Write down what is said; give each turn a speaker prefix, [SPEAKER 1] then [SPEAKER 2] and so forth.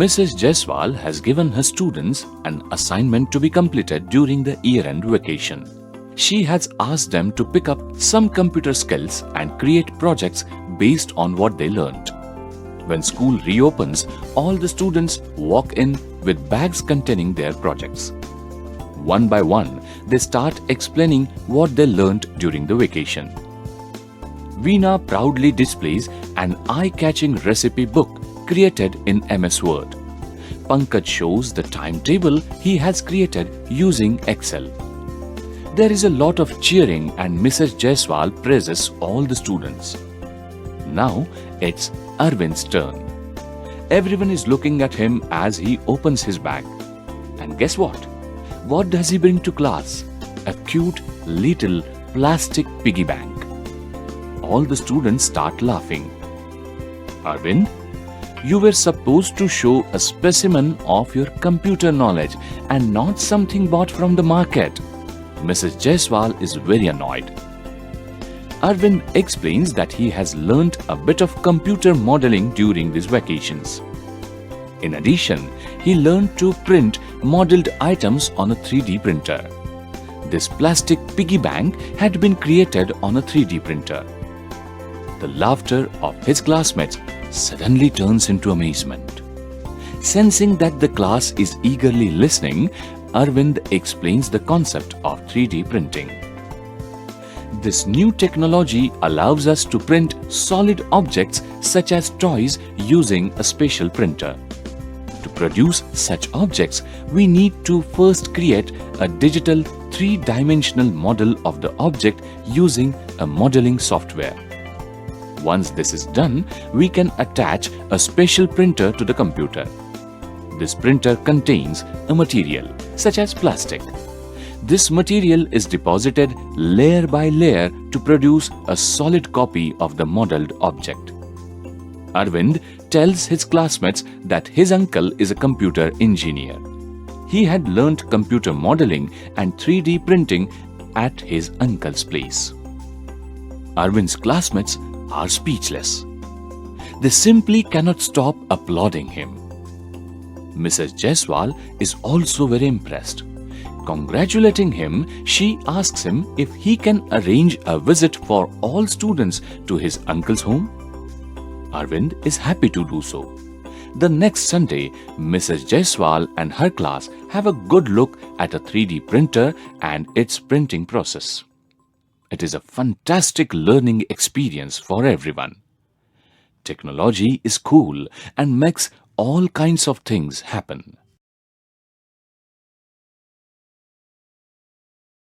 [SPEAKER 1] Mrs. Jaiswal has given her students an assignment to be completed during the year-end vacation. She has asked them to pick up some computer skills and create projects based on what they learned. When school reopens, all the students walk in with bags containing their projects. One by one, they start explaining what they learned during the vacation. Veena proudly displays an eye-catching recipe book created in MS Word. Pankaj shows the timetable he has created using Excel. There is a lot of cheering and Mrs. Jaiswal praises all the students. Now it's Arvind's turn. Everyone is looking at him as he opens his bag. And guess what? What does he bring to class? A cute little plastic piggy bank. All the students start laughing. Arvind, you were supposed to show a specimen of your computer knowledge and not something bought from the market. Mrs. Jaiswal is very annoyed. Arvind explains that he has learnt a bit of computer modeling during these vacations. In addition, he learned to print modeled items on a 3D printer. This plastic piggy bank had been created on a 3D printer. The laughter of his classmates suddenly turns into amazement. Sensing that the class is eagerly listening, Arvind explains the concept of 3D printing. This new technology allows us to print solid objects such as toys using a special printer. To produce such objects, we need to first create a digital 3-dimensional model of the object using a modeling software. Once this is done, we can attach a special printer to the computer. This printer contains a material, such as plastic. This material is deposited layer by layer to produce a solid copy of the modeled object. Arvind tells his classmates that his uncle is a computer engineer. He had learnt computer modeling and 3D printing at his uncle's place. Arvind's classmates are speechless. They simply cannot stop applauding him. Mrs. Jaiswal is also very impressed. Congratulating him, she asks him if he can arrange a visit for all students to his uncle's home. Arvind is happy to do so. The next Sunday, Mrs. Jaiswal and her class have a good look at a 3D printer and its printing process. It is a fantastic learning experience for everyone. Technology is cool and makes all kinds of things happen.